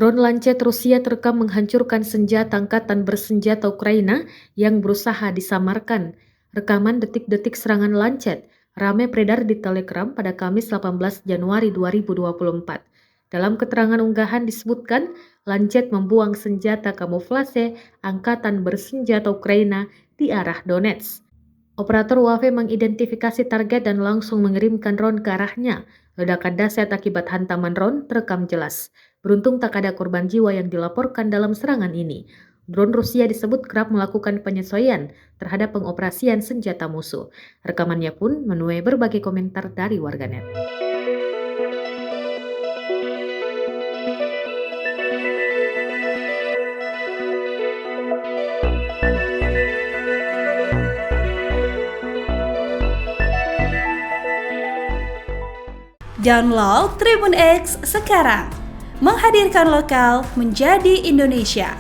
Drone Lancet Rusia terekam menghancurkan senjata angkatan bersenjata Ukraina yang berusaha disamarkan. Rekaman detik-detik serangan Lancet ramai beredar di Telegram pada Kamis 18 Januari 2024. Dalam keterangan unggahan disebutkan, Lancet membuang senjata kamuflase angkatan bersenjata Ukraina di arah Donetsk. Operator UAV mengidentifikasi target dan langsung mengirimkan drone ke arahnya. Ledakan dahsyat akibat hantaman drone terekam jelas. Beruntung tak ada korban jiwa yang dilaporkan dalam serangan ini. Drone Rusia disebut kerap melakukan penyesuaian terhadap pengoperasian senjata musuh. Rekamannya pun menuai berbagai komentar dari warganet. Download Tribun X sekarang, menghadirkan lokal menjadi Indonesia.